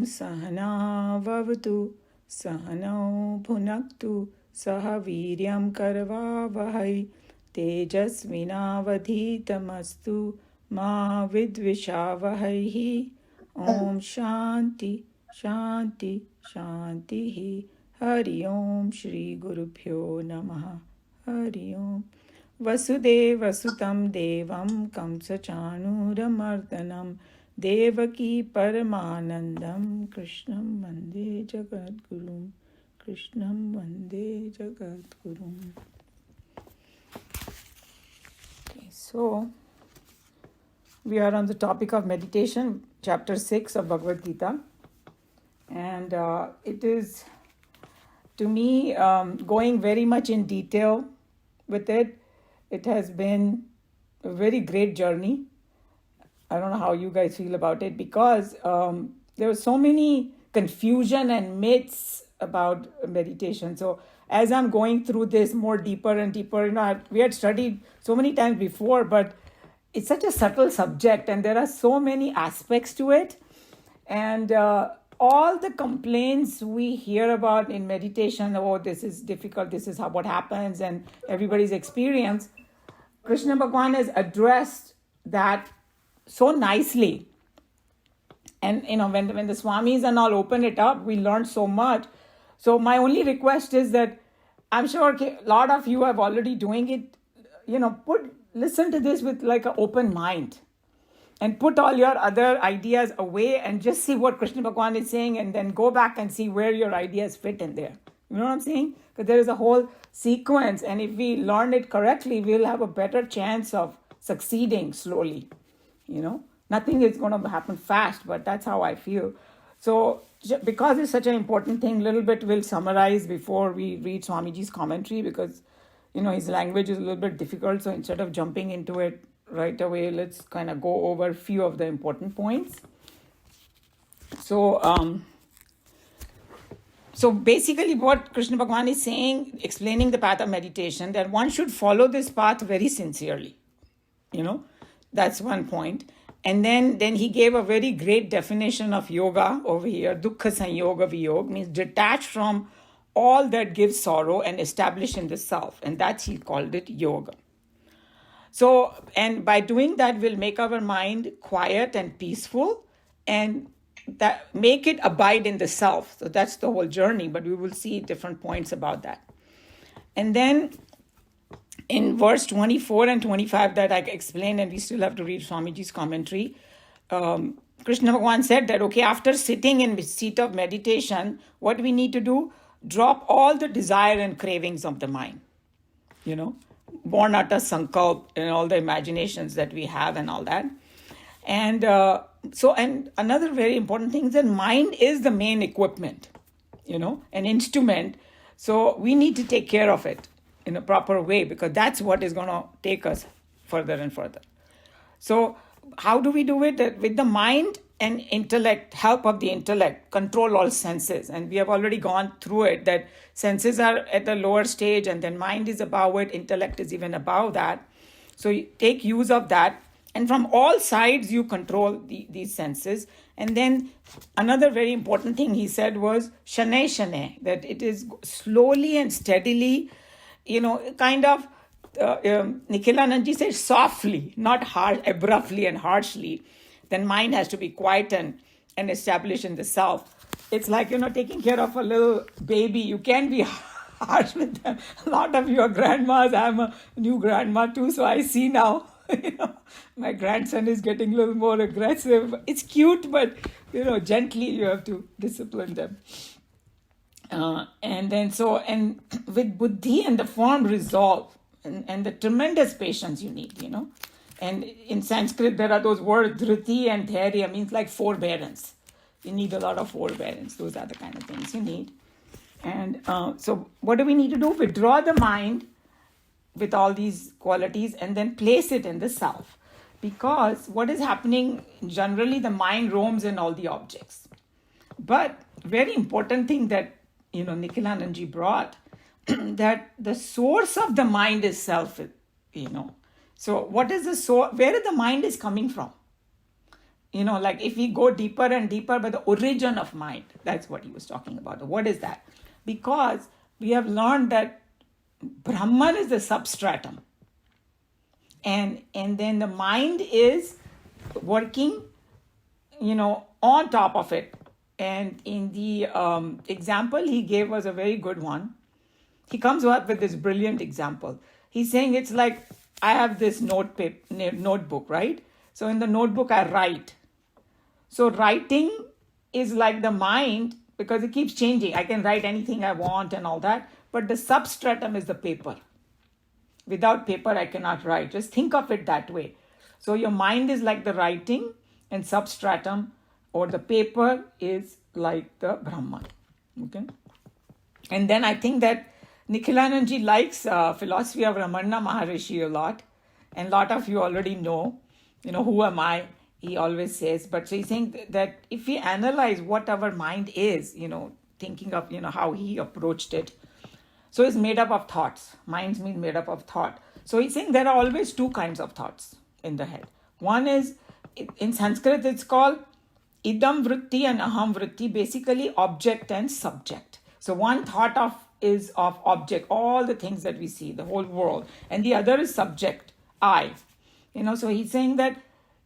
Sahana Vavatu Sahano Bhunaktu Saha Viryam Karvavahai Tejasvinavadhitamastu Ma Vidvishavahai. Om Shanti Shanti Shanti. Hari Om Shri Gurubhyo Namaha. Hari Om. Vasudeva Sutam Devam Kamsa Chanuramardanam Devaki Paramanandam Krishnam Vande Jagadgurum. Krishnam Vande Jagadgurum. Okay, so we are on the topic of meditation, chapter 6 of Bhagavad Gita. And it is, to me, going very much in detail with it. It has been a very great journey. I don't know how you guys feel about it, because there was so many confusion and myths about meditation. So as I'm going through this more deeper and deeper, we had studied so many times before, but it's such a subtle subject and there are so many aspects to it. And all the complaints we hear about in meditation, oh, this is difficult, this is what happens, and everybody's experience, Krishna Bhagavan has addressed that so nicely. And when the Swamis and all open it up, we learn so much. So my only request is that I'm sure a lot of you are already doing it. Listen to this with like an open mind. And put all your other ideas away and just see what Krishna Bhagavan is saying, and then go back and see where your ideas fit in there. You know what I'm saying? Because there is a whole sequence, and if we learn it correctly, we'll have a better chance of succeeding slowly. Nothing is going to happen fast, but that's how I feel. So because it's such an important thing, little bit we'll summarize before we read Swamiji's commentary, because his language is a little bit difficult. So instead of jumping into it right away, let's kind of go over a few of the important points. So basically what Krishna Bhagavan is saying, explaining the path of meditation, that one should follow this path very sincerely. That's one point. And then he gave a very great definition of yoga over here. Dukkha Sanyoga Viyog means detached from all that gives sorrow and established in the self. And that he called it yoga. So, and by doing that, we'll make our mind quiet and peaceful and that make it abide in the self. So that's the whole journey, but we will see different points about that. And then in verse 24 and 25 that I explained, and we still have to read Swamiji's commentary, Krishna Bhagavan said that, okay, after sitting in the seat of meditation, what we need to do, drop all the desire and cravings of the mind, Bornata Sankalp and all the imaginations that we have and all that. And and another very important thing is that mind is the main equipment, an instrument. So we need to take care of it in a proper way, because that's what is going to take us further and further. So how do we do it? With the mind and intellect, help of the intellect, control all senses. And we have already gone through it, that senses are at the lower stage and then mind is above it, intellect is even above that. So you take use of that, and from all sides you control these senses. And then another very important thing he said was shanay shanay, that it is slowly and steadily, kind of, Nikhilanandji said softly, not hard, abruptly and harshly. Then mind has to be quiet and established in the self. It's like, taking care of a little baby. You can be harsh with them. A lot of your grandmas, I'm a new grandma too, so I see now, my grandson is getting a little more aggressive. It's cute, but, gently you have to discipline them. And with buddhi and the firm resolve and the tremendous patience you need, And in Sanskrit, there are those words, dhriti and dhairya, means like forbearance. You need a lot of forbearance. Those are the kind of things you need. And so what do we need to do? Withdraw the mind with all these qualities and then place it in the self. Because what is happening, generally the mind roams in all the objects. But very important thing that, Nikhilanandji brought, that the source of the mind is self, So what is the source? Where the mind is coming from? like if we go deeper and deeper, but the origin of mind, that's what he was talking about. What is that? Because we have learned that Brahman is the substratum. And then the mind is working, on top of it. And in the example he gave was a very good one. He comes up with this brilliant example. He's saying it's like I have this notebook, right? So in the notebook I write. So writing is like the mind because it keeps changing. I can write anything I want and all that. But the substratum is the paper. Without paper, I cannot write. Just think of it that way. So your mind is like the writing, and substratum or the paper is like the Brahman. Okay. And then I think that Nikhilananji likes philosophy of Ramana Maharishi a lot. And a lot of you already know, who am I? He always says. But so he's saying that if we analyze what our mind is, thinking of, how he approached it. So it's made up of thoughts. Minds mean made up of thought. So he's saying there are always two kinds of thoughts in the head. One is, in Sanskrit, it's called idam vritti and aham vritti, basically object and subject. So one thought is of object, all the things that we see, the whole world. And the other is subject, I. So he's saying that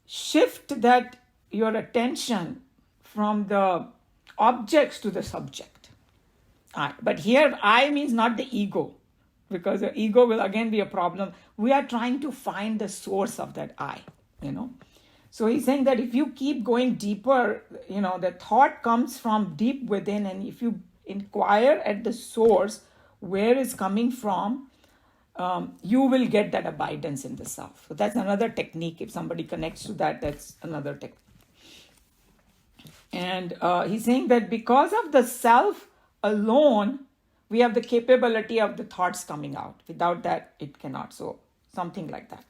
shift that your attention from the objects to the subject. I. But here, I means not the ego, because the ego will again be a problem. We are trying to find the source of that I, So he's saying that if you keep going deeper, the thought comes from deep within, and if you inquire at the source, where it's coming from, you will get that abidance in the self. So that's another technique. If somebody connects to that, that's another technique. And he's saying that because of the self alone, we have the capability of the thoughts coming out. Without that, it cannot. So something like that.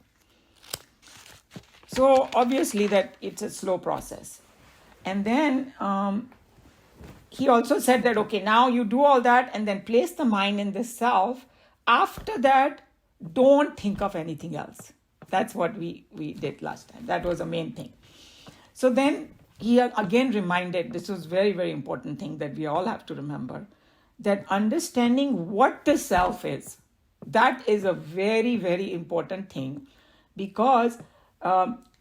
So obviously that it's a slow process. And then he also said that, okay, now you do all that and then place the mind in the self. After that, don't think of anything else. That's what we did last time. That was the main thing. So then he again reminded, this was very, very important thing that we all have to remember, that understanding what the self is, that is a very, very important thing. Because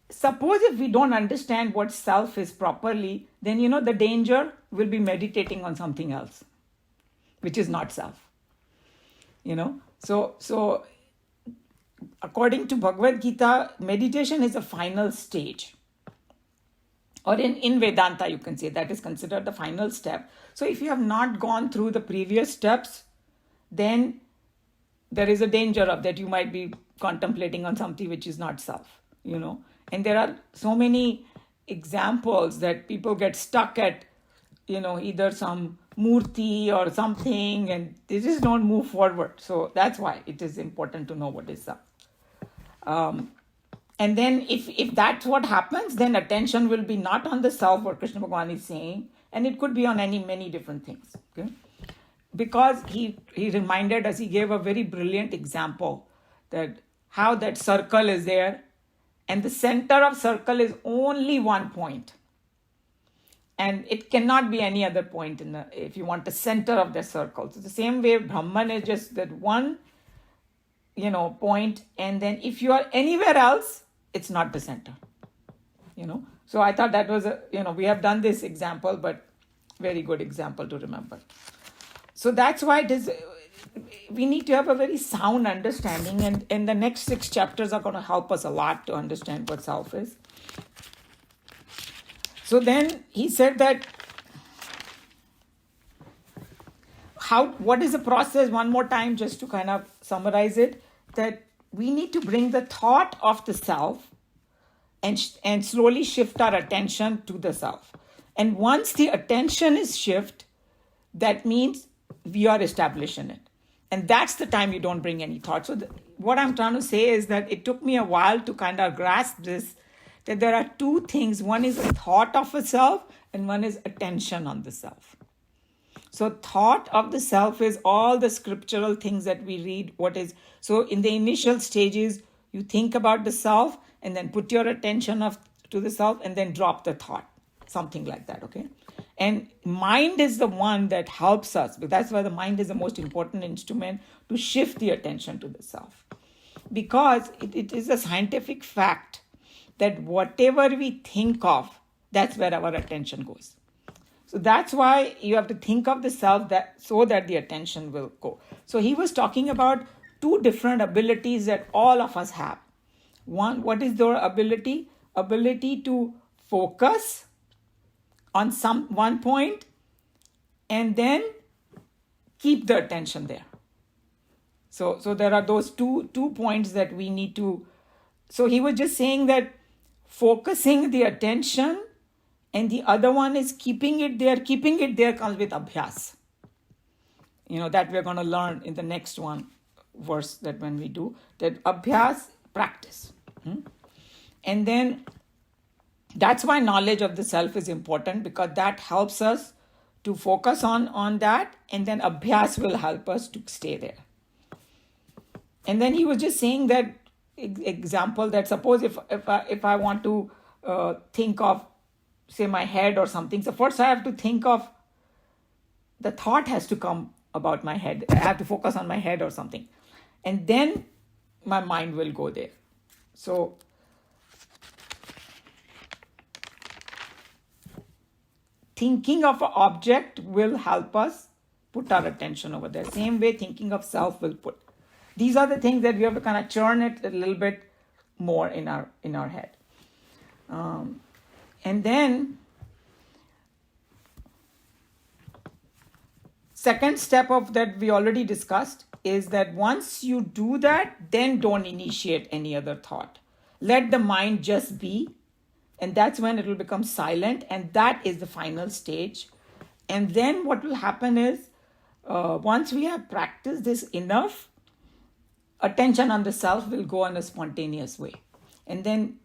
suppose if we don't understand what self is properly, then the danger will be meditating on something else, which is not self. So according to Bhagavad Gita, meditation is a final stage. Or in Vedanta, you can say that is considered the final step. So if you have not gone through the previous steps, then there is a danger of that you might be contemplating on something which is not self, And there are so many examples that people get stuck at, either some murti or something, and they just don't move forward. So that's why it is important to know what is self. And then if that's what happens, then attention will be not on the self, what Krishna Bhagavan is saying, and it could be on many different things. Okay? Because he reminded us, he gave a very brilliant example that how that circle is there, and the center of circle is only one point. And it cannot be any other point if you want the center of the circle. So the same way Brahman is just that one, point, and then if you are anywhere else, it's not the center, So I thought that was we have done this example, but very good example to remember. So that's why it is, we need to have a very sound understanding, and the next 6 chapters are going to help us a lot to understand what self is. So then he said that what is the process, one more time, just to kind of summarize it, that we need to bring the thought of the self and slowly shift our attention to the self. And once the attention is shift, that means we are established in it. And that's the time you don't bring any thought. So what I'm trying to say is that it took me a while to kind of grasp this, that there are two things. One is a thought of a self, and one is attention on the self. So thought of the self is all the scriptural things that we read. So in the initial stages, you think about the self and then put your attention to the self and then drop the thought, something like that, okay? And mind is the one that helps us, but that's why the mind is the most important instrument to shift the attention to the self. Because it is a scientific fact that whatever we think of, that's where our attention goes. So that's why you have to think of the self so that the attention will go. So he was talking about two different abilities that all of us have. One, what is their ability? Ability to focus on one point and then keep the attention there. So there are those two points that we need to. So he was just saying that focusing the attention, and the other one is keeping it there. Keeping it there comes with abhyas. That we're going to learn in the next one verse, that when we do that, abhyas, practice. And then that's why knowledge of the self is important, because that helps us to focus on that, and then abhyas will help us to stay there. And then he was just saying that example that suppose if I want to think of, say, my head or something, so first I have to think of, the thought has to come about my head. I have to focus on my head or something. And then my mind will go there. So thinking of an object will help us put our attention over there. Same way thinking of self will put. These are the things that we have to kind of churn it a little bit more in our head. And then second step of that we already discussed is that once you do that, then don't initiate any other thought. Let the mind just be, and that's when it will become silent, and that is the final stage. And then what will happen is, once we have practiced this enough, attention on the self will go in a spontaneous way. And then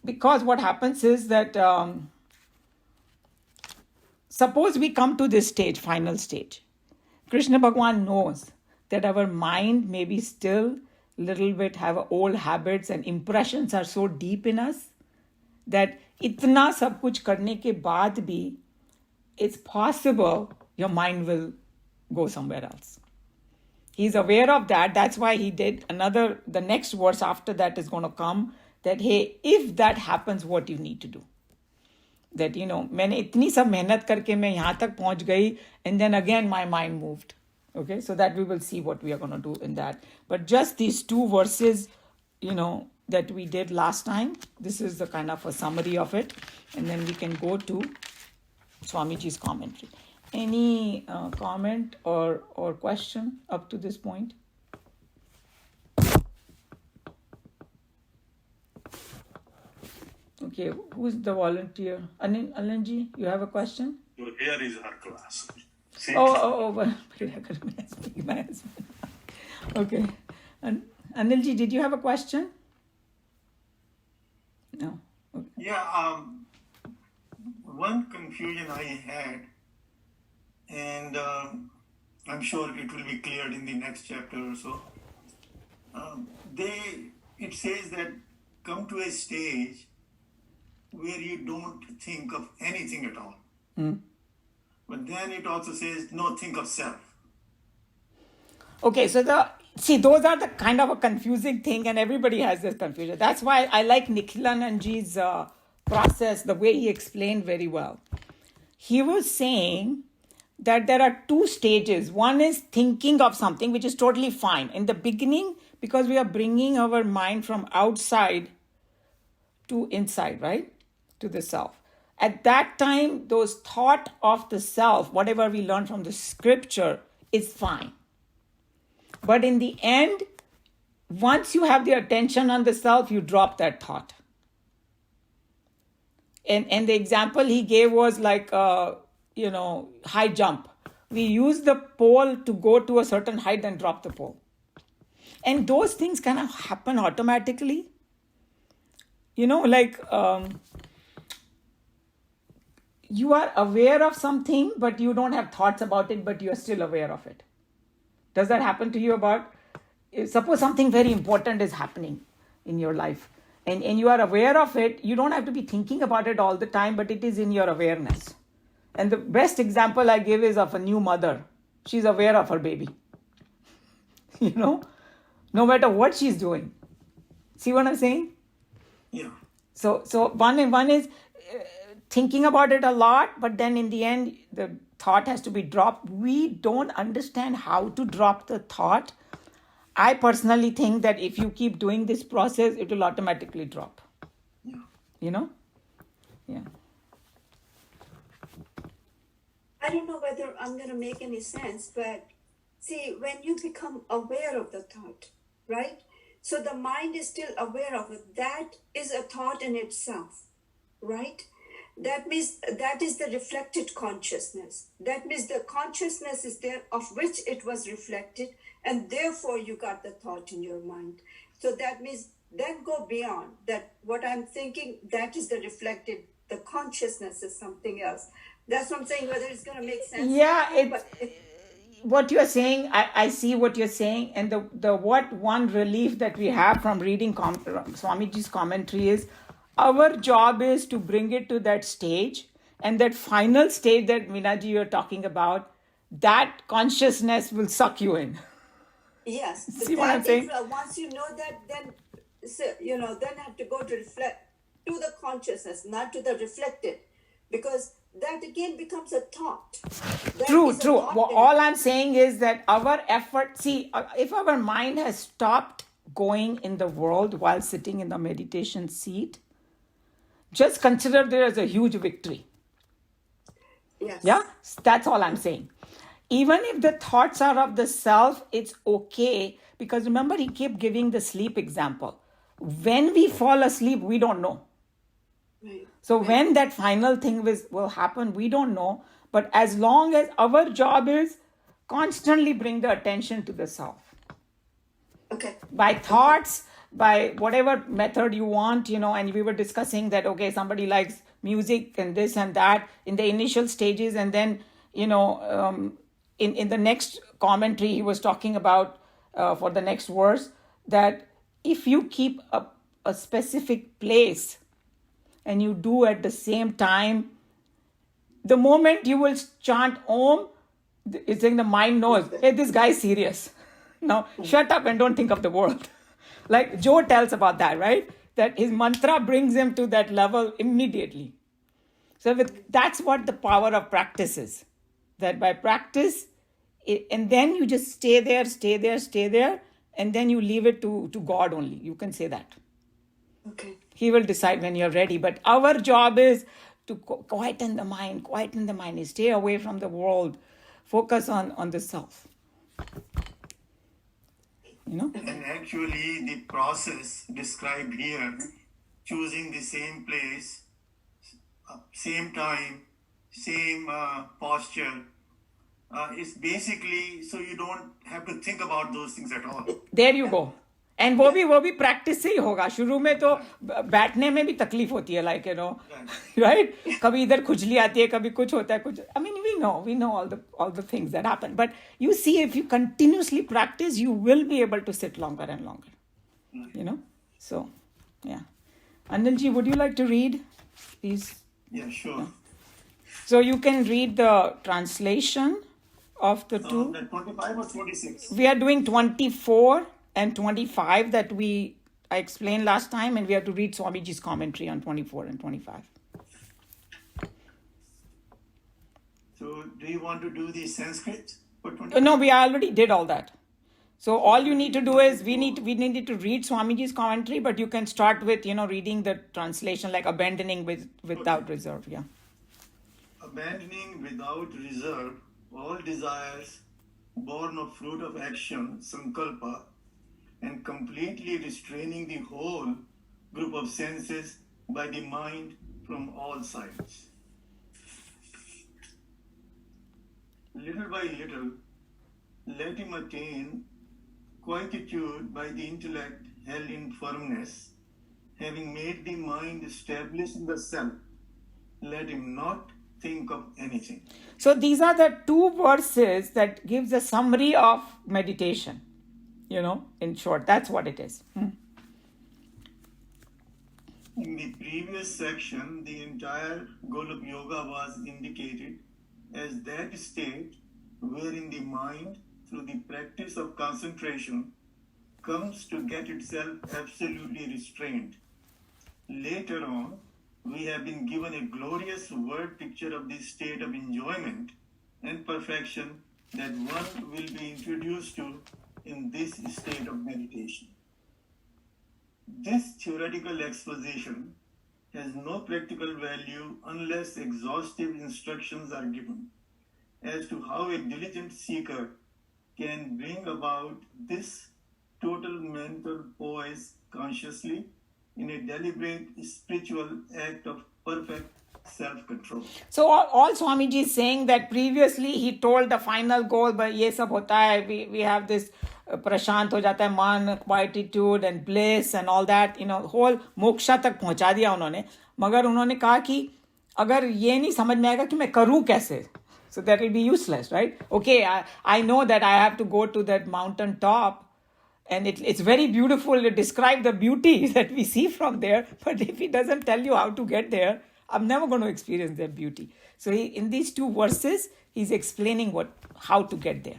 because what happens is that suppose we come to this stage, final stage. Krishna Bhagwan knows that our mind may be still little bit have old habits and impressions are so deep in us that itna sab kuch karne ke baad bhi, it's possible your mind will go somewhere else. He's aware of that. That's why he did the next verse after that is going to come, that, hey, if that happens, what you need to do. That, मैंने इतनी सब मेहनत करके मैं यहाँ तक पहुँच गई, and then again my mind moved. Okay, so that we will see what we are going to do in that. But just these two verses, that we did last time, this is the kind of a summary of it. And then we can go to Swamiji's commentary. Any comment or question up to this point? Okay, who's the volunteer? Anilji, you have a question? So here is her class. Okay. Anilji, did you have a question? No. Okay. Yeah, one confusion I had, and I'm sure it will be cleared in the next chapter or so. It says that come to a stage where you don't think of anything at all. But then it also says, no, think of self. Okay, so those are the kind of a confusing thing, and everybody has this confusion. That's why I like Nikhilananji's process, the way he explained very well. He was saying that there are two stages. One is thinking of something, which is totally fine. In the beginning, because we are bringing our mind from outside to inside, right? To the self. At that time, those thought of the self, whatever we learn from the scripture, is fine. But in the end, once you have the attention on the self, you drop that thought. And the example he gave was like, high jump. We use the pole to go to a certain height and drop the pole. And those things kind of happen automatically. You are aware of something, but you don't have thoughts about it, but you are still aware of it. Does that happen to you? Suppose something very important is happening. in your life. And you are aware of it. You don't have to be thinking about it all the time, but it is in your awareness. And the best example I give is of a new mother. She's aware of her baby. No matter what she's doing. See what I'm saying? Yeah. So one is thinking about it a lot, but then in the end, the thought has to be dropped. We don't understand how to drop the thought. I personally think that if you keep doing this process, it will automatically drop. Yeah. Yeah. I don't know whether I'm going to make any sense, but see, when you become aware of the thought, right? So the mind is still aware of it. That is a thought in itself, right? That means that is the reflected consciousness. That means the consciousness is there of which it was reflected, and therefore you got the thought in your mind. So that means then go beyond that. What I'm thinking, that is the reflected, the consciousness is something else. That's what I'm saying, whether it's going to make sense. Yeah, what you're saying, I see what you're saying. And the one relief that we have from reading Swamiji's commentary is our job is to bring it to that stage. And that final stage that Minaji you're talking about, that consciousness will suck you in. Yes. See what I'm saying? Once you know that, then then have to go to reflect to the consciousness, not to the reflected, because that again becomes a thought. True. Well, all I'm saying is that our effort, if our mind has stopped going in the world while sitting in the meditation seat, just consider there as a huge victory. Yes. Yeah, that's all I'm saying. Even if the thoughts are of the self, it's okay, because remember, he kept giving the sleep example. When we fall asleep, we don't know. Right. So when that final thing will happen, we don't know. But as long as our job is constantly bring the attention to the self. Okay. By thoughts, by whatever method you want, and we were discussing that, okay, somebody likes music and this and that in the initial stages. And then, in the next commentary, he was talking about for the next verse, that if you keep a specific place and you do at the same time, the moment you will chant Om, it's saying the mind knows, hey, this guy is serious. Now, shut up and don't think of the world. Like Joe tells about that, right? That his mantra brings him to that level immediately. So that's what the power of practice is. That by practice, and then you just stay there, and then you leave it to God only. You can say that. Okay. He will decide when you're ready. But our job is to quieten the mind, stay away from the world, focus on the self. And actually, the process described here, choosing the same place, same time, same posture, is basically so you don't have to think about those things at all. There you go. And वो भी practice से ही होगा. शुरू में तो बैठने में भी तकलीफ होती है, like right? कभी इधर खुजली आती है, कभी कुछ होता है, कुछ. I mean, we know all the things that happen. But you see, if you continuously practice, you will be able to sit longer and longer. So, yeah. Anilji, would you like to read these? Yeah, sure. So you can read the translation of the two. 25 or 26? We are doing 24 and 25 that I explained last time, and we have to read Swamiji's commentary on 24 and 25. So, do you want to do the Sanskrit for 25? No, we already did all that. So all you need to do is we need to read Swamiji's commentary, but you can start with reading the translation, like abandoning without reserve. Yeah. Abandoning without reserve all desires born of fruit of action, sankalpa, and completely restraining the whole group of senses by the mind from all sides. Little by little, let him attain quietude by the intellect held in firmness, having made the mind established in the self, let him not think of anything. So these are the two verses that gives a summary of meditation. In short, that's what it is. In the previous section, the entire goal of yoga was indicated as that state wherein the mind, through the practice of concentration, comes to get itself absolutely restrained. Later on, we have been given a glorious word picture of this state of enjoyment and perfection that one will be introduced to in this state of meditation. This theoretical exposition has no practical value unless exhaustive instructions are given as to how a diligent seeker can bring about this total mental poise consciously in a deliberate spiritual act of perfect self-control. So all Swamiji is saying that previously he told the final goal, but ye sab hota hai, we have this prashant ho jata hai man, quietude and bliss and all that, whole moksha tak पहुंचा दिया उन्होंने, मगर उन्होंने कहा कि अगर ये नहीं समझ में आएगा कि मैं करूं कैसे, so that will be useless, right? Okay, I know that I have to go to that mountain top, and it's very beautiful to describe the beauty that we see from there, but if he doesn't tell you how to get there, I'm never going to experience that beauty. So in these two verses, he's explaining how to get there.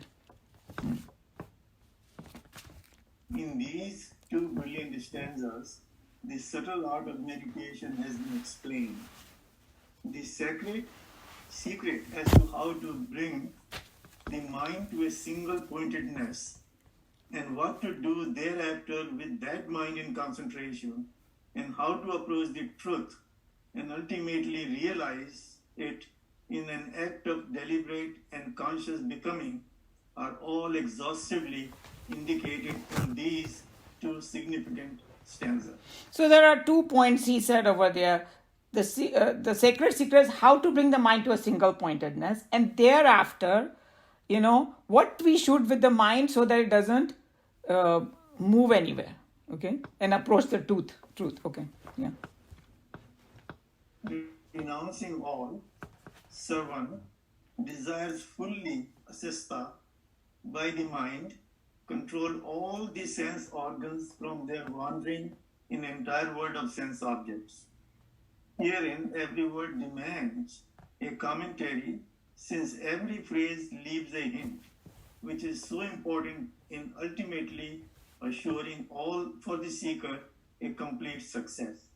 In these two brilliant stanzas, the subtle art of meditation has been explained. The secret as to how to bring the mind to a single pointedness and what to do thereafter with that mind in concentration and how to approach the truth and ultimately realize it in an act of deliberate and conscious becoming are all exhaustively indicated in these two significant stanzas. So there are 2 points he said over there. The sacred secret is how to bring the mind to a single pointedness, and thereafter, what we should with the mind so that it doesn't move anywhere, okay, and approach the truth, okay, yeah. Renouncing all, Sarvan desires fully asesta by the mind, control all the sense organs from their wandering in entire world of sense objects. Herein, every word demands a commentary, since every phrase leaves a hint, which is so important in ultimately assuring all for the seeker a complete success.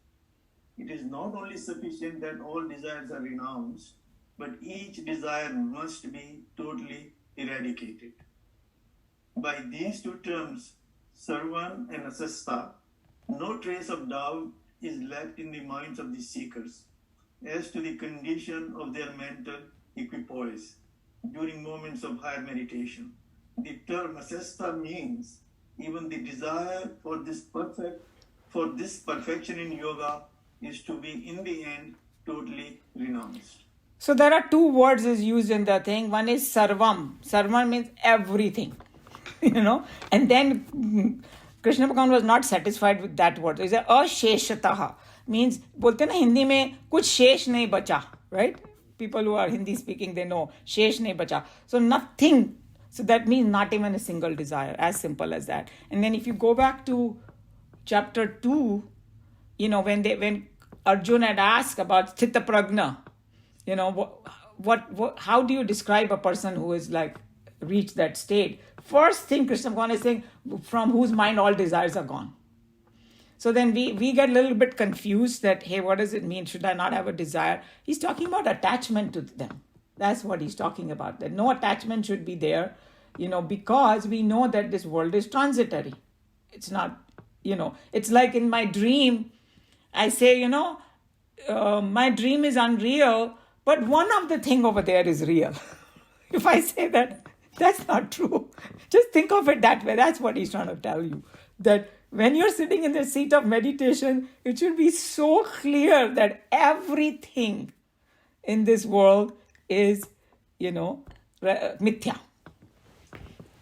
It is not only sufficient that all desires are renounced, but each desire must be totally eradicated. By these two terms, Sarvan and Asasta, no trace of doubt is left in the minds of the seekers as to the condition of their mental equipoise during moments of higher meditation. The term Asesta means even the desire for this perfection in yoga is to be in the end totally renounced. So there are 2 words is used in the thing. One is sarvam. Sarvam means everything, and then Krishna Bhagavan was not satisfied with that word. It's asheshataha, means बोलते ना हिंदी में कुछ शेष नहीं बचा, right? People who are Hindi speaking, they know शेष नहीं बचा. So nothing. So that means not even a single desire, as simple as that. And then if you go back to chapter 2, when Arjun had asked about Sthita Pragna, how do you describe a person who is like reached that state? First thing Krishna Bhagavan is saying, from whose mind all desires are gone. So then we get a little bit confused that, hey, what does it mean? Should I not have a desire? He's talking about attachment to them. That's what he's talking about. That no attachment should be there, because we know that this world is transitory. It's not, it's like in my dream, I say, my dream is unreal, but one of the thing over there is real. If I say that, that's not true. Just think of it that way. That's what he's trying to tell you. That when you're sitting in the seat of meditation, it should be so clear that everything in this world is, mithya.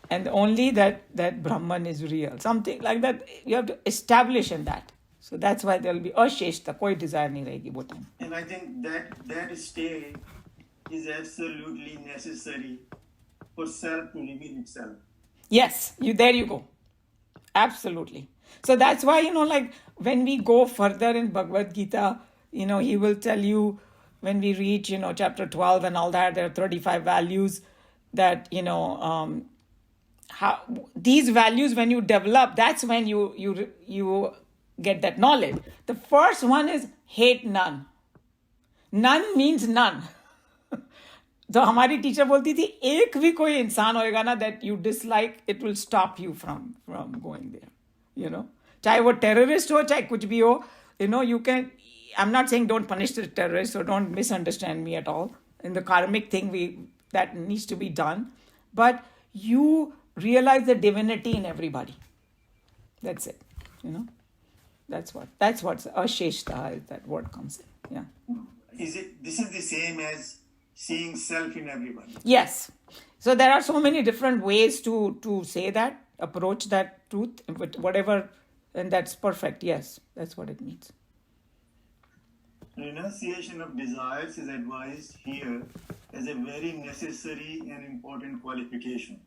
And only that Brahman is real. Something like that, you have to establish in that. So that's why there will be asheshta, koi desire nahi rahegi wo time. And I think that state is absolutely necessary for self to reveal itself. Yes, there you go. Absolutely. So that's why, like when we go further in Bhagavad Gita, he will tell you when we reach, chapter 12 and all that, there are 35 values that, how these values, when you develop, that's when you get that knowledge. The first one is hate none. None means none. तो हमारी teacher बोलती थी एक भी कोई इंसान होएगा ना that you dislike, it will stop you from going there. चाहे वो terrorist हो, चाहे कुछ भी हो, you can. I'm not saying don't punish the terrorists, so don't misunderstand me at all. In the karmic thing, that needs to be done, but you realize the divinity in everybody. That's it. That's what asheshta is, that word comes in. Yeah. This is the same as seeing self in everybody? Yes. So there are so many different ways to say that, approach that truth, but whatever, and that's perfect. Yes, that's what it means. Renunciation of desires is advised here as a very necessary and important qualification.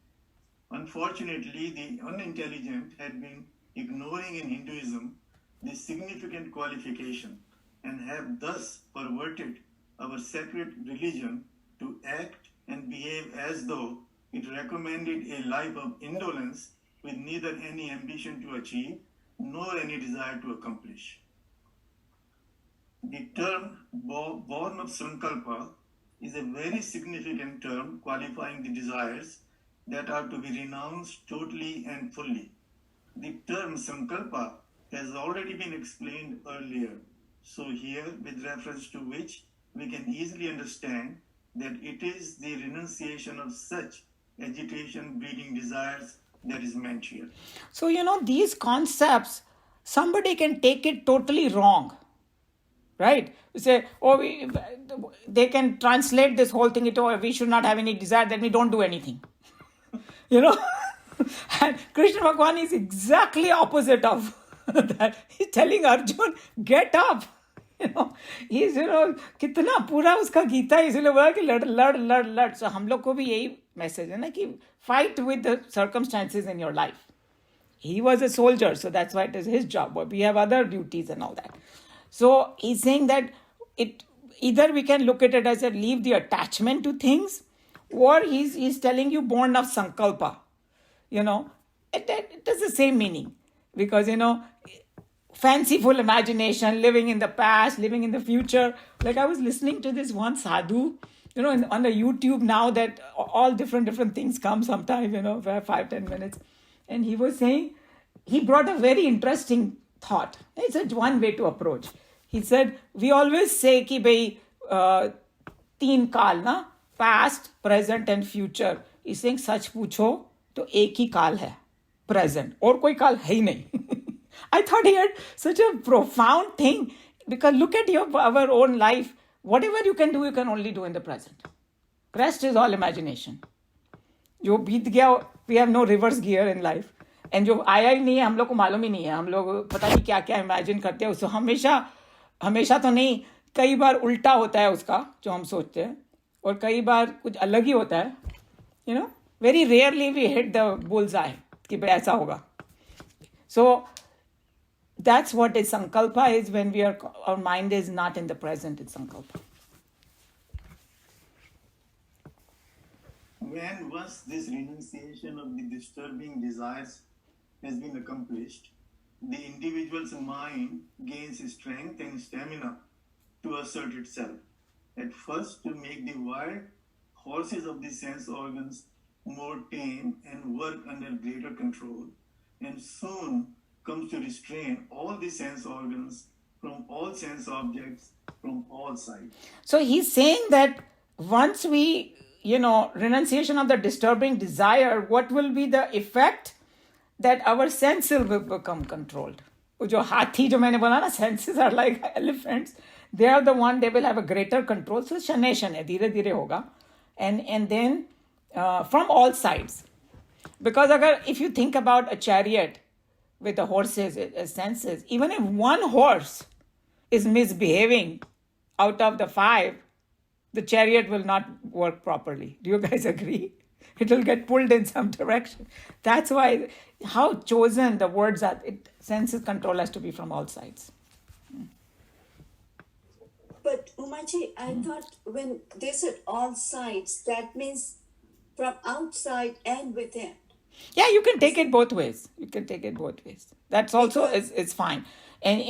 Unfortunately, the unintelligent had been ignoring in Hinduism this significant qualification and have thus perverted our sacred religion to act and behave as though it recommended a life of indolence with neither any ambition to achieve nor any desire to accomplish. The term born of Sankalpa is a very significant term qualifying the desires that are to be renounced totally and fully. The term Sankalpa has already been explained earlier, so here, with reference to which we can easily understand that it is the renunciation of such agitation-breeding desires that is meant here. So, these concepts, somebody can take it totally wrong. Right? You say, they can translate this whole thing into, we should not have any desire, then we don't do anything. And Krishna Bhagwan is exactly opposite of that. He's telling Arjun, get up. He's, कितना पूरा उसका गीता इसलिए बोला कि लड़. So हम लोग को भी यही message है ना कि fight with the circumstances in your life. He was a soldier, so that's why it is his job. But we have other duties and all that. So he's saying that either we can look at it as leave the attachment to things, or he's telling you born of sankalpa. It does the same meaning, because fanciful imagination, living in the past, living in the future. Like I was listening to this one sadhu, on the YouTube now that all different things come sometime, for 5-10 minutes, and he was saying, he brought a very interesting thought. It's one way to approach. He said, we always say कि भाई तीन काल ना, past, present and future. He's saying सच पूछो तो एक ही काल है, present, और कोई काल है ही नहीं. I thought he had such a profound thing, because look at our own life. Whatever you can do, you can only do in the present. Rest is all imagination. जो बीत गया, we have no reverse gear in life. And जो आया ही नहीं है, हम लोग को मालूम ही नहीं है. हम लोग पता नहीं क्या क्या imagine करते हैं. उसको हमेशा तो नहीं, कई बार उल्टा होता है उसका जो हम सोचते हैं, और कई बार कुछ अलग ही होता है. Very rarely we hit the bullseye कि भाई ऐसा होगा. So that's what is sankalpa is, when our mind is not in the present, it's sankalpa. When once this renunciation of the disturbing desires has been accomplished, the individual's mind gains strength and stamina to assert itself. At first, to make the wild horses of the sense organs more tame and work under greater control, and soon comes to restrain all the sense organs from all sense objects from all sides. So he's saying that once we, renunciation of the disturbing desire, what will be the effect? That our senses will become controlled. जो हाथी जो मैंने बोला ना, senses are like elephants. They are the one, they will have a greater control. So शनै धीरे धीरे होगा. And then from all sides. Because if you think about a chariot with the horses as senses, even if one horse is misbehaving out of the 5, the chariot will not work properly. Do you guys agree? It will get pulled in some direction. That's why how chosen the words are. Senses control has to be from all sides. But Umaji, I thought when they said all sides, that means from outside and within. Yeah, you can take it both ways. You can take it both ways. That's also is fine. And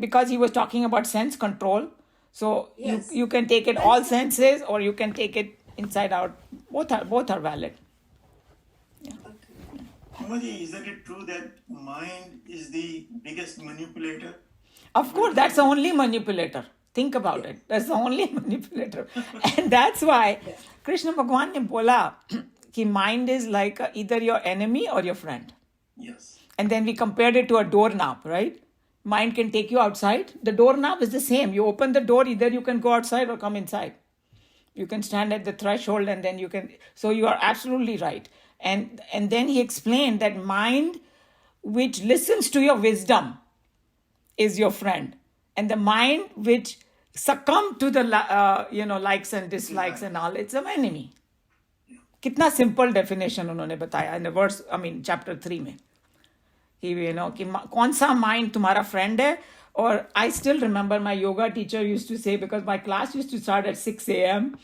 because he was talking about sense control, so Yes. you can take it all senses or you can take it inside out. Both are valid. Okay. Umaji, isn't it true that mind is the biggest manipulator? Of course, that's the only manipulator. Think about it. That's the only manipulator. And that's why Krishna Bhagwan ne bola ki mind is like either your enemy or your friend. Yes. And then we compared it to a doorknob, right? Mind can take you outside. The doorknob is the same. You open the door, either you can go outside or come inside. You can stand at the threshold and then you can. So you are absolutely right. And then he explained that mind which listens to your wisdom is your friend. And the mind which succumb to the likes and dislikes and all, it's an enemy. कितना simple definition उन्होंने बताया in the verse, chapter 3 में. कि कौन सा mind तुम्हारा friend है. Or I still remember my yoga teacher used to say, because my class used to start at 6 a.m.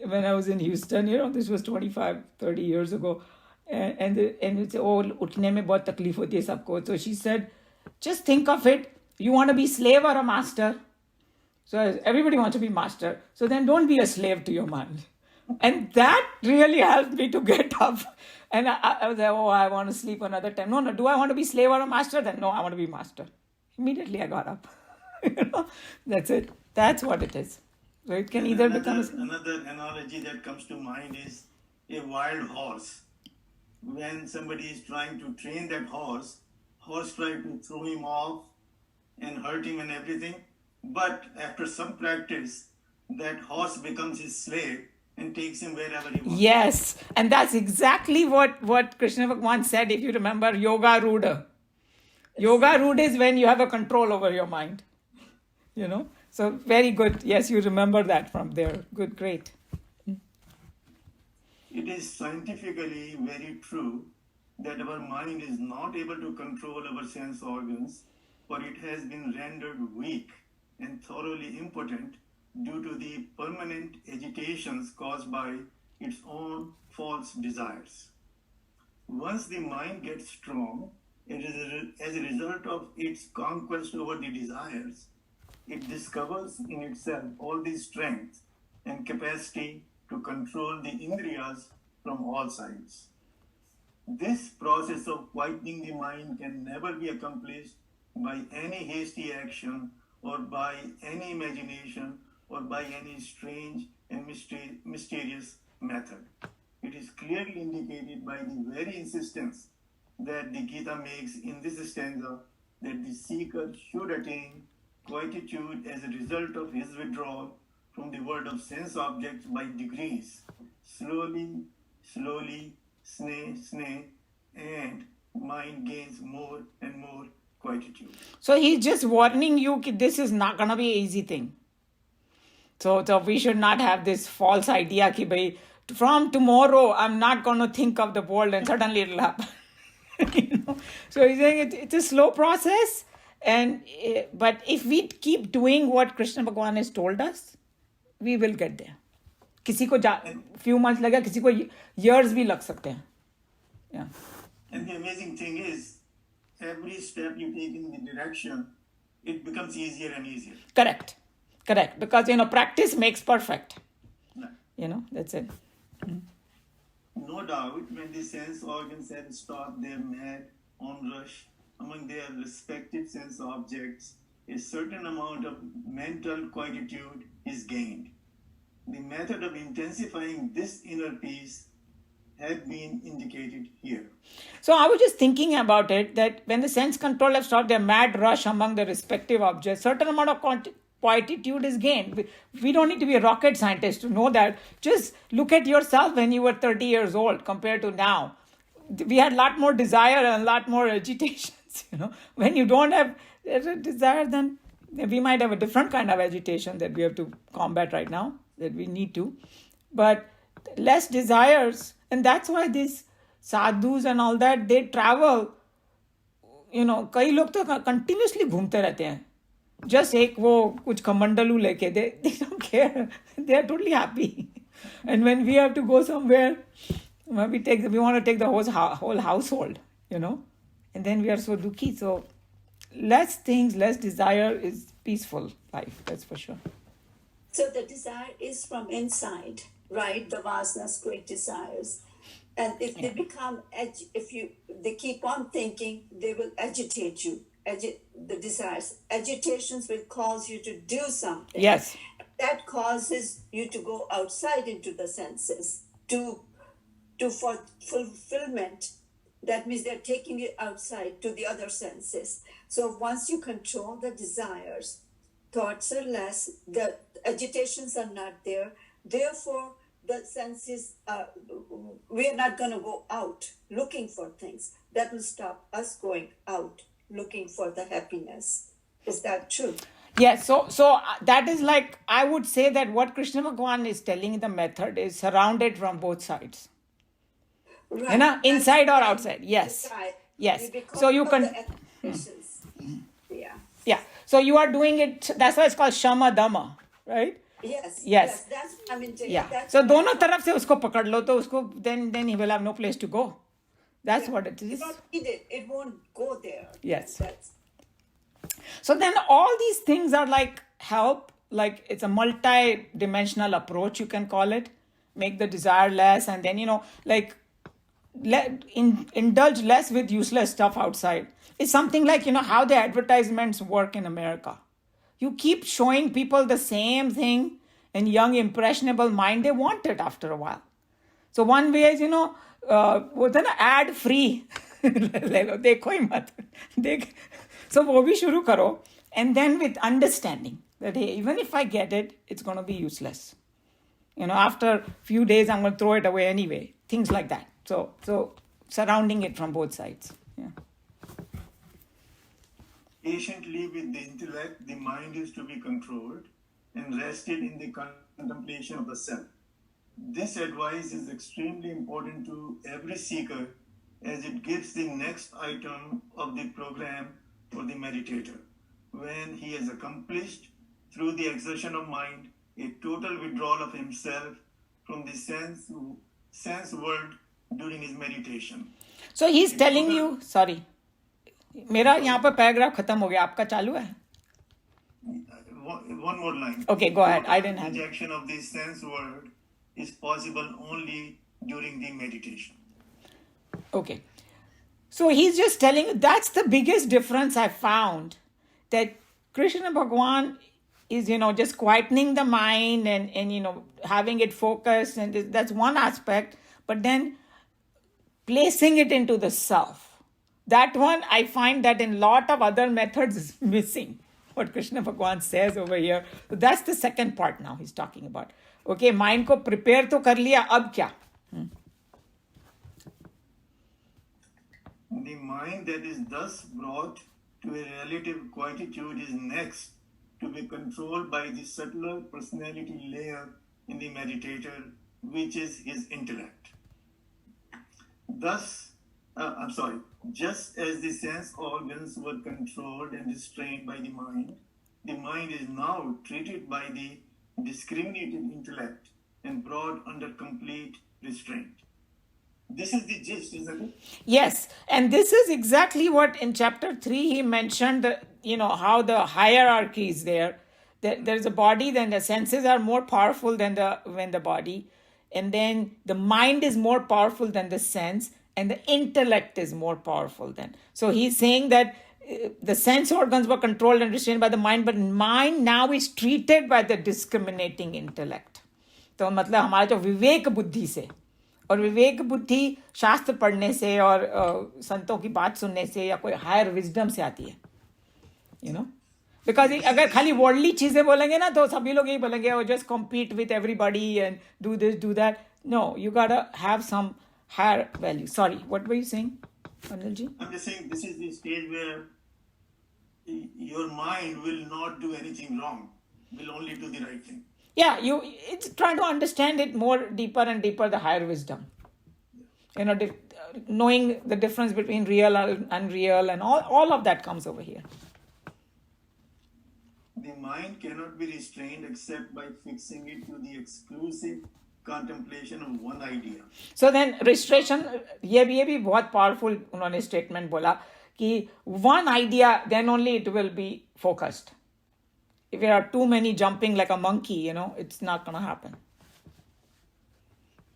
when I was in Houston, this was 30 years ago. And it's, उठने में बहुत तकलीफ होती है सबको. So she said, just think of it. You want to be slave or a master? So everybody wants to be master. So then don't be a slave to your mind. And that really helped me to get up. And I was like, I want to sleep another time. No, do I want to be slave or a master? Then no, I want to be master. Immediately I got up. That's it. That's what it is. So it can either become... Another analogy that comes to mind is a wild horse. When somebody is trying to train that horse tries to throw him off and hurt him and everything. But after some practice, that horse becomes his slave and takes him wherever he wants. Yes, and that's exactly what Krishna Bhagwan said, if you remember, Yoga Ruda. Yoga Ruda is when you have a control over your mind. So very good. Yes, you remember that from there. Good, great. It is scientifically very true that our mind is not able to control our sense organs, for it has been rendered weak and thoroughly impotent due to the permanent agitations caused by its own false desires. Once the mind gets strong, as a result of its conquest over the desires, it discovers in itself all the strength and capacity to control the indriyas from all sides. This process of quietening the mind can never be accomplished by any hasty action or by any imagination or by any strange and mysterious method. It is clearly indicated by the very insistence that the Gita makes in this stanza that the seeker should attain quietude as a result of his withdrawal from the world of sense objects by degrees, slowly, sneh, and mind gains more and more quietude. So he's just warning you that this is not going to be an easy thing. So we should not have this false idea that from tomorrow I'm not going to think of the world and suddenly it'll happen. So he's saying it's a slow process, but if we keep doing what Krishna Bhagwan has told us, we will get there. किसी को few months लगेगा, किसी को years भी लग सकते हैं. Yeah. And the amazing thing is, every step you take in the direction, it becomes easier and easier. Correct. Because, practice makes perfect. Right. That's it. No doubt, when the sense organs have stopped their mad onrush among their respective sense objects, a certain amount of mental quietude is gained. The method of intensifying this inner peace has been indicated here. So I was just thinking about it, that when the sense control have stopped their mad rush among the respective objects, certain amount of quietude is gained. We don't need to be a rocket scientist to know that. Just look at yourself when you were 30 years old compared to now. We had a lot more desire and a lot more agitations. When you don't have a desire, then we might have a different kind of agitation that we have to combat right now, that we need to. But less desires. And that's why these sadhus and all that, they travel. कई लोग तो continuously घूमते रहते हैं, just एक वो कुछ कमंडलू लेके, they don't care, they are totally happy. And when we have to go somewhere, we want to take the whole household, and then we are so dukkhi. So less things, less desire is peaceful life, that's for sure. So the desire is from inside, right? The vasanas, great desires. And if they become, they keep on thinking, they will agitate you. The desires. Agitations will cause you to do something. Yes. That causes you to go outside into the senses for fulfillment. That means they're taking you outside to the other senses. So once you control the desires, thoughts are less, the agitations are not there. Therefore, the senses, we are not going to go out looking for things. That will stop us going out looking for the happiness. Is that true? Yes, so that is like, I would say that what Krishna Bhagavan is telling in the method is surrounded from both sides. Right. Inside or outside. Yes. Yes. So you can. Yeah. So you are doing it. That's why it's called Shama Dhamma, right? Yes. That's I mean. Yeah. So दोनों तरफ से उसको पकड़ लो तो उसको then he will have no place to go. That's what it is. You don't need it. It won't go there. Yes. So then all these things are like help. Like it's a multi-dimensional approach, you can call it. Make the desire less, and then indulge less with useless stuff outside. It's something like, how the advertisements work in America. You keep showing people the same thing, and young, impressionable mind, they want it after a while. So one way is, वो था ना ad free. ले लो, देखो ही मत. So वो भी शुरू करो, and then with understanding that, hey, even if I get it, it's going to be useless. After a few days, I'm going to throw it away anyway. Things like that. So surrounding it from both sides. Yeah. Patiently with the intellect, the mind is to be controlled and rested in the contemplation of the self. This advice is extremely important to every seeker, as it gives the next item of the program for the meditator. When he has accomplished, through the exertion of mind, a total withdrawal of himself from the sense world during his meditation. So he's telling you, sorry, मेरा यहाँ पर paragraph खत्म हो गया, आपका चालू है? One more line. Okay, go ahead. I didn't have. Rejection of the sense world is possible only during the meditation. Okay. So he's just telling you, that's the biggest difference I found, that Krishna Bhagavan is, just quietening the mind and having it focused, and that's one aspect, but then placing it into the self. That one, I find that in a lot of other methods is missing, what Krishna Bhagavan says over here. So that's the second part now he's talking about. Okay, mind ko prepare to kar liya, ab kya? The mind that is thus brought to a relative quietude is next to be controlled by the subtler personality layer in the meditator, which is his intellect. Just as the sense organs were controlled and restrained by the mind is now treated by the discriminated intellect and brought under complete restraint. This is the gist, isn't it? Yes, and this is exactly what in chapter 3 he mentioned, how the hierarchy is there. There's a body, then the senses are more powerful than the body, and then the mind is more powerful than the sense, and the intellect is more powerful than. So he's saying that the sense organs were controlled and restrained by the mind, but mind now is treated by the discriminating intellect. तो मतलब हमारा जो विवेक बुद्धि से, और विवेक बुद्धि शास्त्र पढ़ने से और संतों की बात सुनने से या कोई हायर विजडम से आती है, बिकॉज अगर खाली वर्ल्डली चीजें बोलेंगे ना तो सभी लोग यही बोलेंगे, oh, just compete with everybody and do this, do that. No, you gotta have some higher value. Sorry, what were you saying, Anilji? I'm just saying this is the stage where your mind will not do anything wrong, will only do the right thing. Yeah, it's trying to understand it more deeper and deeper, the higher wisdom. Knowing the difference between real and unreal, and all of that comes over here. The mind cannot be restrained except by fixing it to the exclusive contemplation of one idea. So then restriction, ये भी बहुत powerful उन्होंने statement बोला कि one idea, then only it will be focused. If there are too many jumping like a monkey, it's not going to happen.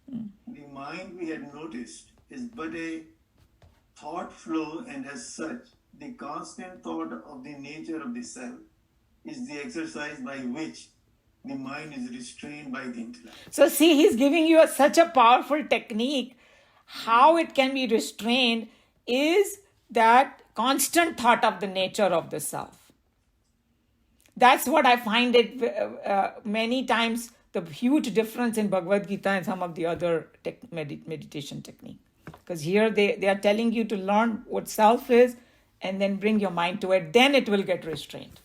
The mind, we had noticed, is but a thought flow, and as such, the constant thought of the nature of the self is the exercise by which the mind is restrained by the intellect. So see, he's giving you such a powerful technique. How it can be restrained is that constant thought of the nature of the self. That's what I find it many times, the huge difference in Bhagavad Gita and some of the other meditation technique. Because here they are telling you to learn what self is and then bring your mind to it. Then it will get restrained.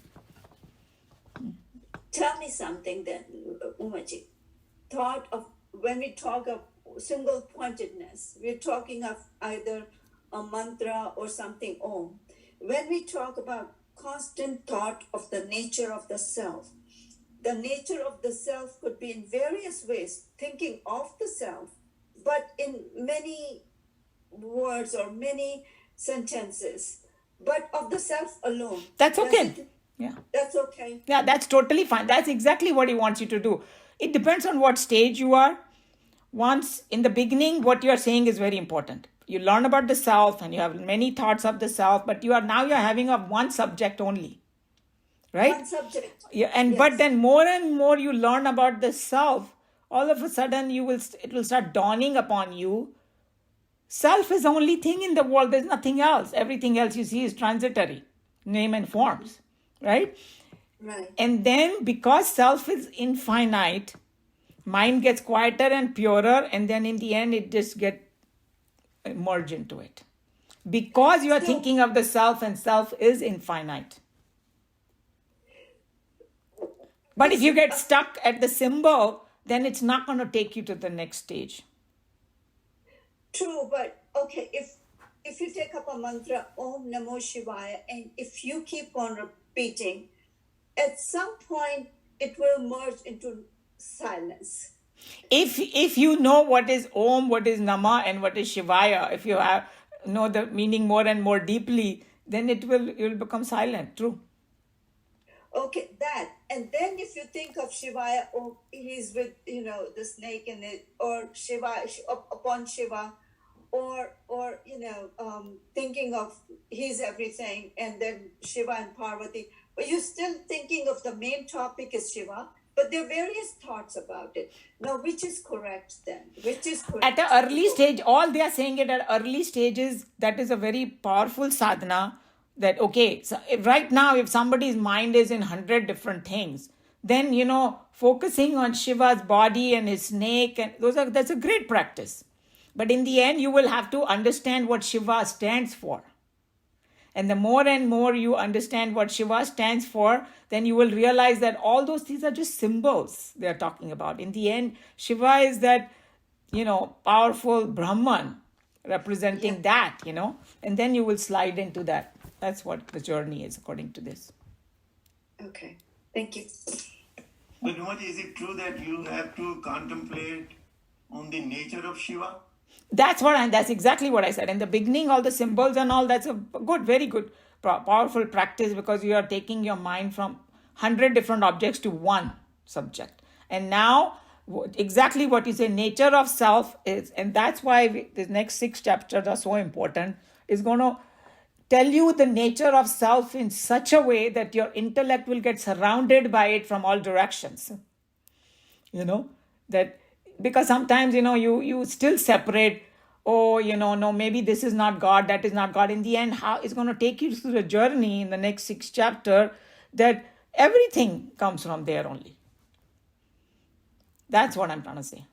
Tell me something then, Umaji. Thought of, when we talk of single pointedness, we're talking of either a mantra or something, Om. When we talk about constant thought of the nature of the self could be in various ways, thinking of the self, but in many words or many sentences, but of the self alone. That's okay. Yeah. That's okay. Yeah, that's totally fine. That's exactly what he wants you to do. It depends on what stage you are. Once in the beginning, what you're saying is very important. You learn about the self and you have many thoughts of the self, but you're having one subject only. Right? One subject. Yeah, and yes. But then more and more you learn about the self, all of a sudden it will start dawning upon you. Self is the only thing in the world. There's nothing else. Everything else you see is transitory, name and forms. Right? Right. And then because self is infinite, mind gets quieter and purer, and then in the end it just gets merged into it. Because you are thinking of the self, and self is infinite. But if you get stuck at the symbol, then it's not going to take you to the next stage. True, but okay, if you take up a mantra, Om Namo Shivaya, and if you keep on repeating, at some point it will merge into silence. If you know what is Om, what is Nama, and what is Shivaya, if you know the meaning more and more deeply, then it will become silent. True. Okay, that. And then if you think of Shivaya, oh, he's with, the snake in it, or Shiva, upon Shiva, or thinking of he's everything, and then Shiva and Parvati. But you're still thinking of the main topic is Shiva, but there are various thoughts about it. Now, which is correct then? Which is correct? At an early stage, all they are saying it at early stages, that is a very powerful sadhana. That, okay, so right now, if somebody's mind is in 100 different things, then, focusing on Shiva's body and his snake, and that's a great practice. But in the end, you will have to understand what Shiva stands for. And the more and more you understand what Shiva stands for, then you will realize that all those things are just symbols they are talking about. In the end, Shiva is that, powerful Brahman representing that, and then you will slide into that. That's what the journey is, according to this. Okay, thank you. But Umaji, is it true that you have to contemplate on the nature of Shiva? That's exactly what I said. In the beginning, all the symbols and all, that's a good, very good, powerful practice, because you are taking your mind from 100 different objects to one subject. And now, exactly what you say, nature of self is, and that's why the next 6 chapters are so important, is going to tell you the nature of self in such a way that your intellect will get surrounded by it from all directions. That because sometimes, you still separate, no, maybe this is not God, that is not God. In the end, how it's going to take you through the journey in the next 6 chapters, that everything comes from there only. That's what I'm trying to say.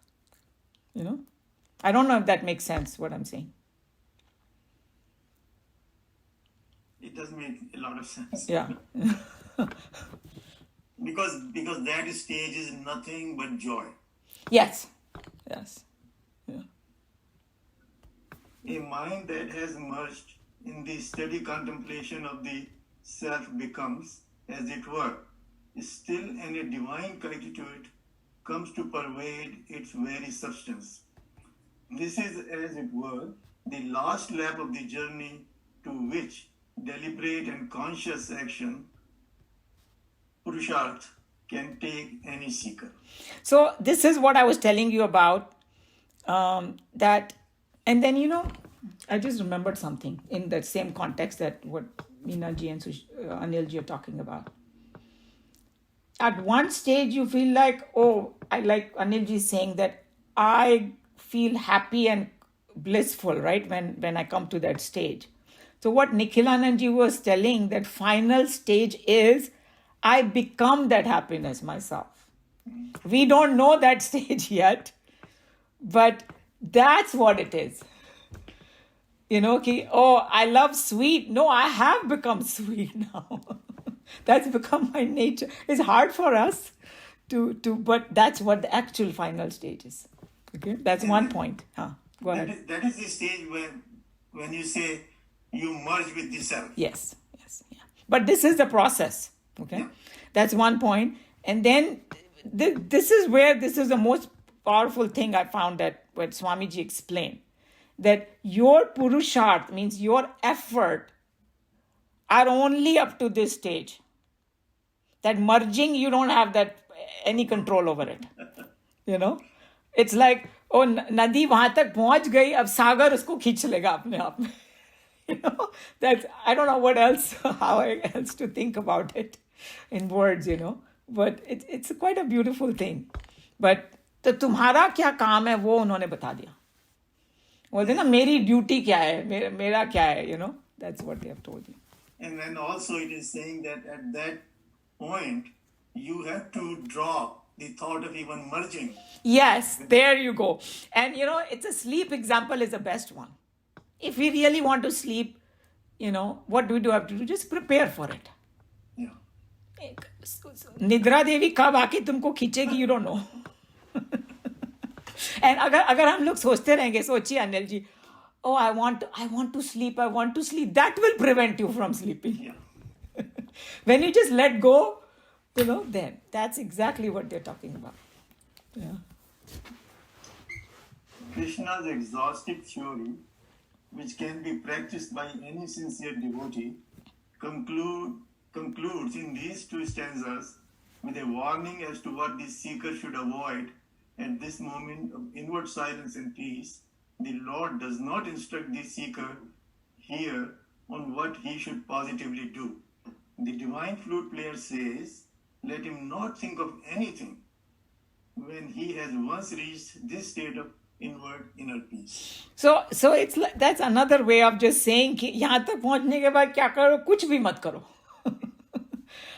I don't know if that makes sense, what I'm saying. It does make a lot of sense. Yeah. because that stage is nothing but joy. Yes. Yes. Yeah. A mind that has merged in the steady contemplation of the self becomes, as it were, still, and a divine quietude comes to pervade its very substance. This is, as it were, the last lap of the journey to which deliberate and conscious action, Purusharth, can take any seeker. So this is what I was telling you about. That, and then I just remembered something in that same context that what Meena ji and Anil ji are talking about. At one stage, you feel like, oh, I like Anil ji saying that I feel happy and blissful, right? When I come to that stage. So what Nikhilanand ji was telling, that final stage is I become that happiness myself. We don't know that stage yet, but that's what it is. Oh, I love sweet. No, I have become sweet now. That's become my nature. It's hard for us but that's what the actual final stage is. Okay, that's one point. Go ahead. That is the stage when you say you merge with the self. Yes. Yeah. But this is the process. Okay, yeah. That's one point. And then this is the most powerful thing I found, that what Swamiji explained, that your purusharth means your effort are only up to this stage. That merging, you don't have that any control over it. It's like, oh, nadi wahan tak pahunch gayi, ab sagar usko khich lega apne aap mein. That's, I don't know what else, how else to think about it in words, but it's quite a beautiful thing. But तो तुम्हारा क्या काम है वो उन्होंने बता दिया. बोलते ना, मेरी ड्यूटी क्या है, मेरा क्या है, that's what they have told you. And then also it is saying that at that point you have to drop the thought of even merging. Yes, there you go. And it's a sleep example is the best one. If we really want to sleep, what do we have to do? Just prepare for it. Yeah. निद्रा देवी कब आके तुमको खींचेगी, you don't know. And अगर हम लोग सोचते रहेंगे, सोचिए Anil ji, oh, I want to sleep, that will prevent you from sleeping. Yeah. When you just let go, then that's exactly what they're talking about. Yeah. Krishna's exhaustive theory, which can be practiced by any sincere devotee, concludes in these two stanzas with a warning as to what the seeker should avoid at this moment of inward silence and peace. The Lord does not instruct the seeker here on what he should positively do. The divine flute player says, let him not think of anything when he has once reached this state of inner peace. So it's like, that's another way of just saying कि यहाँ तक पहुँचने के बाद क्या करो, कुछ भी मत करो.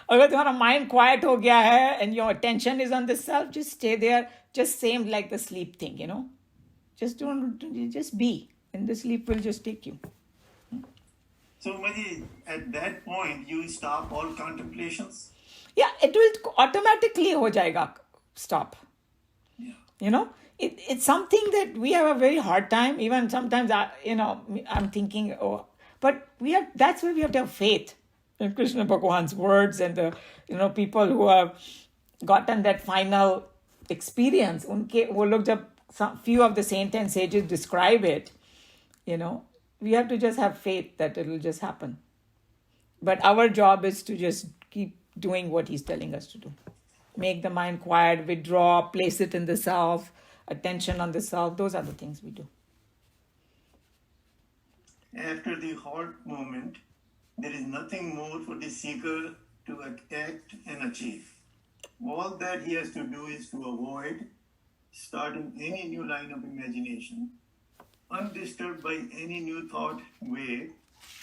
अगर तुम्हारा mind quiet हो गया है and your attention is on the self, just stay there. Just same like the sleep thing, just be, and the sleep will just take you. So, Maji, at that point, you stop all contemplations? Yeah, it will automatically ho jayega, stop. Yeah. It's something that we have a very hard time. Even sometimes, I'm thinking, but that's why we have to have faith in Krishna Bhagwan's words and the, people who have gotten that final experience. Unke wo log jab few of the saints and sages describe it, we have to just have faith that it will just happen. But our job is to just keep doing what he's telling us to do. Make the mind quiet, withdraw, place it in the self, attention on the self. Those are the things we do. After the halt moment, there is nothing more for the seeker to act and achieve. All that he has to do is to avoid starting any new line of imagination, undisturbed by any new thought wave.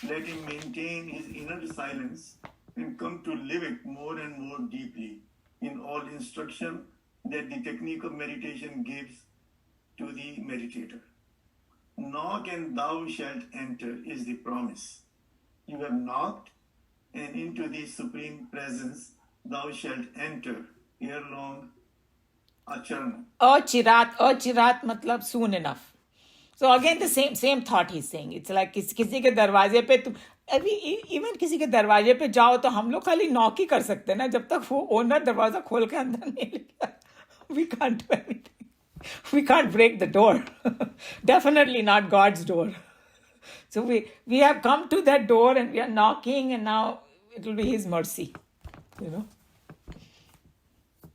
Let him maintain his inner silence and come to live it more and more deeply in all instruction that the technique of meditation gives to the meditator. Knock and thou shalt enter is the promise. You have knocked, and into the supreme presence thou shalt enter ere long acharna. Achirat matlab soon enough. So again the same thought he's saying. It's like किसी के दरवाजे पे तुम अभी even किसी के दरवाजे पे जाओ तो हम लोग खाली नॉक ही कर सकते हैं ना, जब तक वो ओनर दरवाजा खोल के अंदर नहीं लेगा. We can't do anything. We can't break the door. Definitely not God's door. So we have come to that door and we are knocking, and now it will be His mercy. You know.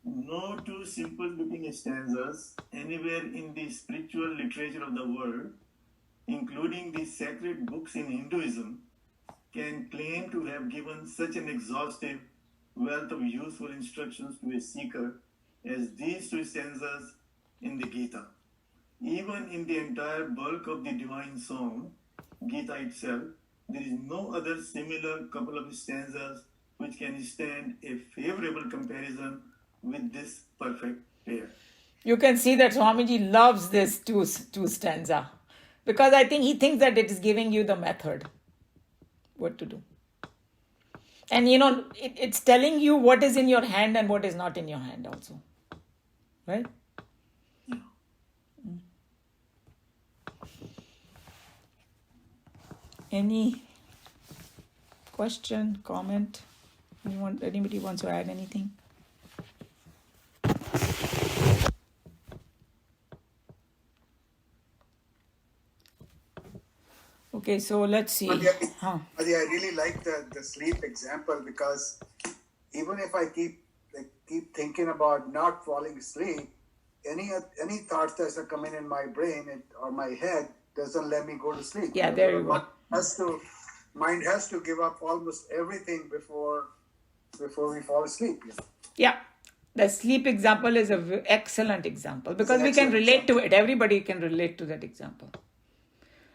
No two simple looking stanzas anywhere in the spiritual literature of the world, including the sacred books in Hinduism, can claim to have given such an exhaustive wealth of useful instructions to a seeker as these two stanzas in the Geeta. Even in the entire bulk of the divine song, Geeta itself, there is no other similar couple of stanzas which can stand a favorable comparison with this perfect pair. You can see that Swamiji loves this two stanza, because I think he thinks that it is giving you the method, what to do. And you know, it's telling you what is in your hand and what is not in your hand also. Right? Any question, comment? Anybody wants to add anything? Okay, so let's see. Adi, I really like the sleep example, because even if I keep thinking about not falling asleep, any thoughts that are coming in my brain or my head doesn't let me go to sleep. Yeah, there you go. Mind has to give up almost everything before we fall asleep. You know? Yeah, the sleep example is an excellent example, because we can relate to it. Everybody can relate to that example.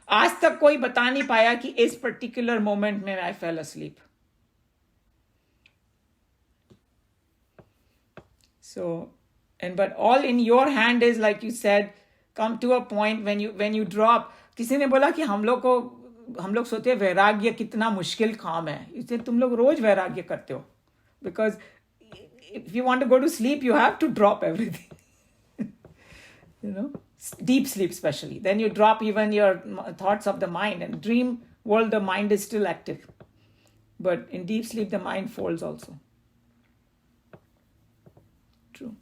आज तक कोई बता नहीं पाया कि इस particular moment में I fell asleep. So, but all in your hand is, like you said, come to a point when you drop. किसी ने बोला कि हम लोग सोचते हैं वैराग्य कितना मुश्किल काम है, इसलिए तुम लोग रोज वैराग्य करते हो, because if you want to go to sleep you have to drop everything. You know, deep sleep especially, then you drop even your thoughts of the mind. And dream world, the mind is still active, but in deep sleep the mind folds also. True.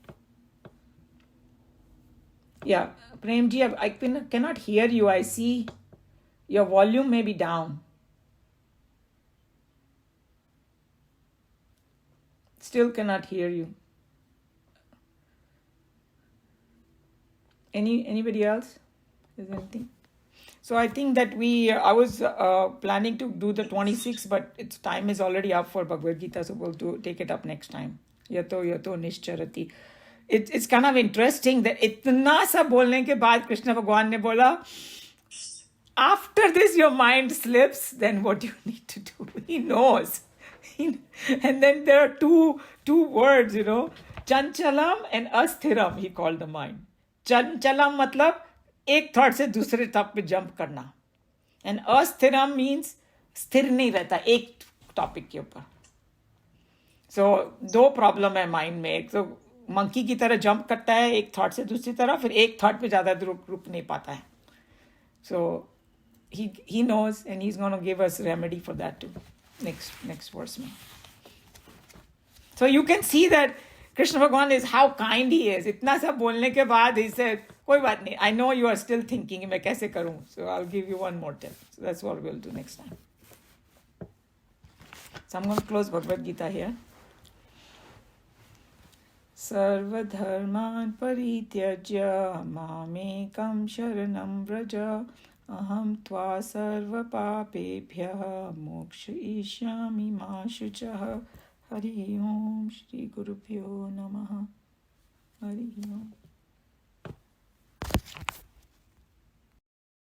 Yeah, Premji, I cannot hear you. I see your volume may be down. Still cannot hear you. Anybody else? Is there anything? So I think that I was planning to do the 26th, but its time is already up for Bhagavad Gita, so we'll take it up next time. Yato nischarati. It's kind of interesting that itna sa bolne ke baad Krishna Bhagwan ne bola, after this your mind slips, then what you need to do. He knows. And then there are two words, you know, chanchalam and asthiram, he called the mind. Chanchalam matlab एक thought से दूसरे thought पे jump करना, and अस्थिरम means स्थिर नहीं रहता एक topic के ऊपर. सो दो प्रॉब्लम है माइंड में. एक तो मंकी की तरह जंप करता है एक थॉट से दूसरी तरफ, फिर एक थॉट पे ज़्यादा रुक नहीं पाता है. सो he knows, and he's going to give us remedy for that too next verse में. So you can see that Krishna Bhagwan is how kind he is. इतना सब बोलने के बाद he said, कोई बात नहीं, I know you are still thinking मैं कैसे करूँ, so I'll give you one more tip. So that's what we'll do next time. So I'm going to close Bhagavad Gita here. सर्वधर्मान् परित्यज्य मामेकं शरणं व्रज अहं त्वा सर्वपापेभ्यः मोक्षयिष्यामि मा शुचः. हरि ओम श्री गुरुभ्यो नमः.